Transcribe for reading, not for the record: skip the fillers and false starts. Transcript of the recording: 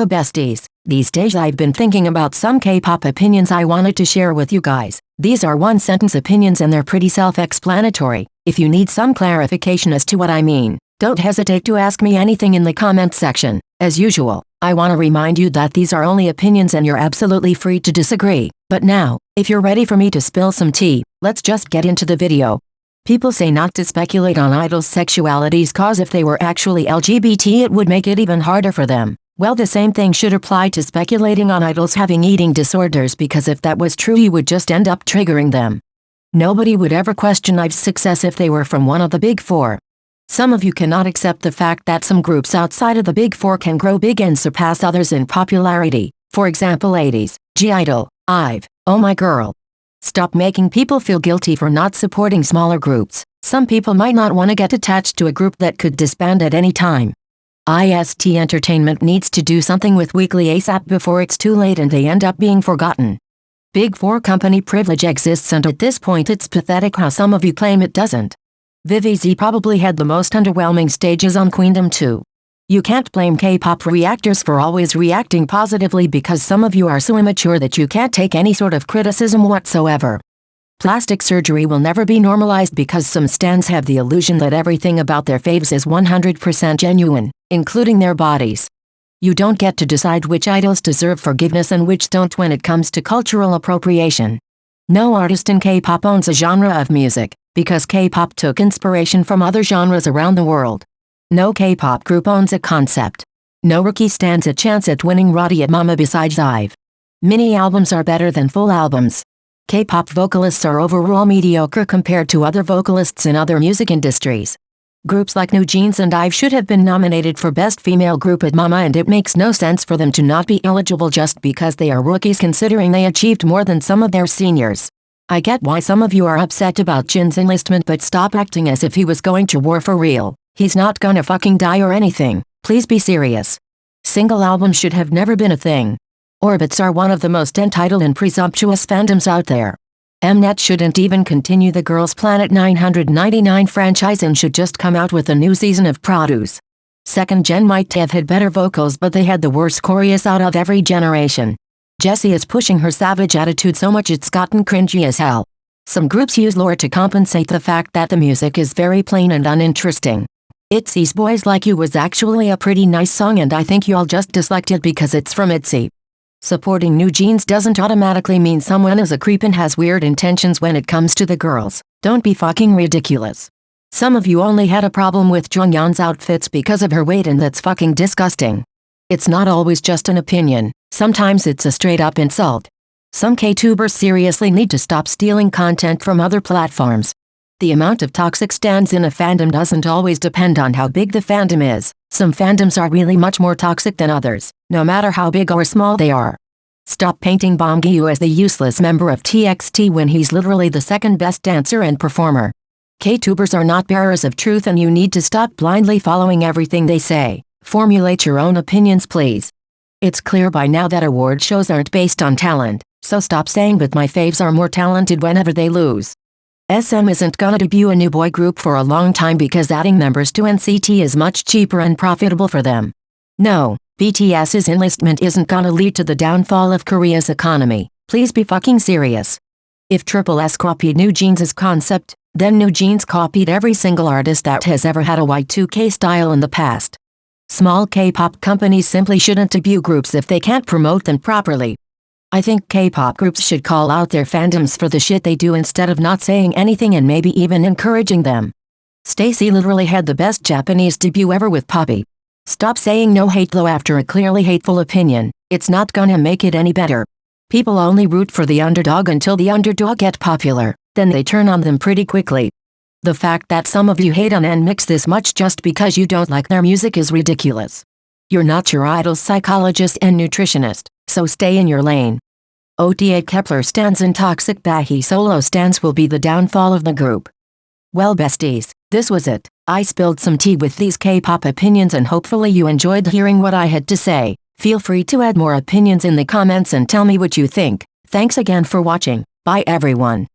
besties, these days I've been thinking about some K-pop opinions I wanted to share with you guys. These are one-sentence opinions and they're pretty self-explanatory. If you need some clarification as to what I mean, don't hesitate to ask me anything in the comment section. As usual, I want to remind you that these are only opinions and you're absolutely free to disagree. But now, if you're ready for me to spill some tea, let's just get into the video. People say not to speculate on idols' sexualities cause if they were actually LGBT it would make it even harder for them. Well, the same thing should apply to speculating on idols having eating disorders because if that was true you would just end up triggering them. Nobody would ever question IVE's success if they were from one of the big four. Some of you cannot accept the fact that some groups outside of the big four can grow big and surpass others in popularity. For example, 80s, G-Idol, IVE, Oh My Girl. Stop making people feel guilty for not supporting smaller groups. Some people might not want to get attached to a group that could disband at any time. IST Entertainment needs to do something with Weekly ASAP before it's too late and they end up being forgotten. Big Four company privilege exists and at this point it's pathetic how some of you claim it doesn't. Vivi Z probably had the most underwhelming stages on Queendom 2. You can't blame K-pop reactors for always reacting positively because some of you are so immature that you can't take any sort of criticism whatsoever. Plastic surgery will never be normalized because some stans have the illusion that everything about their faves is 100% genuine, including their bodies. You don't get to decide which idols deserve forgiveness and which don't when it comes to cultural appropriation. No artist in K-pop owns a genre of music, because K-pop took inspiration from other genres around the world. No K-pop group owns a concept. No rookie stands a chance at winning Roddy at Mama besides IVE. Mini albums are better than full albums. K-pop vocalists are overall mediocre compared to other vocalists in other music industries. Groups like NewJeans and IVE should have been nominated for Best Female Group at Mama and it makes no sense for them to not be eligible just because they are rookies considering they achieved more than some of their seniors. I get why some of you are upset about Jin's enlistment but stop acting as if he was going to war for real. He's not gonna fucking die or anything, please be serious. Single albums should have never been a thing. Orbits are one of the most entitled and presumptuous fandoms out there. Mnet shouldn't even continue the Girls Planet 999 franchise and should just come out with a new season of Produce. Second Gen might have had better vocals but they had the worst choreos out of every generation. Jessie is pushing her savage attitude so much it's gotten cringy as hell. Some groups use lore to compensate the fact that the music is very plain and uninteresting. ITZY's Boys Like You was actually a pretty nice song and I think y'all just disliked it because it's from ITZY. Supporting NewJeans doesn't automatically mean someone is a creep and has weird intentions when it comes to the girls. Don't be fucking ridiculous. Some of you only had a problem with Jonghyun's outfits because of her weight and that's fucking disgusting. It's not always just an opinion, sometimes it's a straight up insult. Some K-tubers seriously need to stop stealing content from other platforms. The amount of toxic stans in a fandom doesn't always depend on how big the fandom is. Some fandoms are really much more toxic than others, no matter how big or small they are. Stop painting Bongyu as the useless member of TXT when he's literally the second best dancer and performer. K-tubers are not bearers of truth and you need to stop blindly following everything they say. Formulate your own opinions please. It's clear by now that award shows aren't based on talent, so stop saying that my faves are more talented whenever they lose. SM isn't gonna debut a new boy group for a long time because adding members to NCT is much cheaper and profitable for them. No, BTS's enlistment isn't gonna lead to the downfall of Korea's economy. Please be fucking serious. If Triple S copied NewJeans' concept, then NewJeans copied every single artist that has ever had a Y2K style in the past. Small K-pop companies simply shouldn't debut groups if they can't promote them properly. I think K-pop groups should call out their fandoms for the shit they do instead of not saying anything and maybe even encouraging them. Stacy literally had the best Japanese debut ever with Poppy. Stop saying no hate though after a clearly hateful opinion, it's not gonna make it any better. People only root for the underdog until the underdog get popular, then they turn on them pretty quickly. The fact that some of you hate on NMIXX this much just because you don't like their music is ridiculous. You're not your idol's psychologist and nutritionist, so stay in your lane. OT8 Kepler stans and toxic Bahi solo stans will be the downfall of the group. Well besties, this was it. I spilled some tea with these K-pop opinions and hopefully you enjoyed hearing what I had to say. Feel free to add more opinions in the comments and tell me what you think. Thanks again for watching. Bye everyone.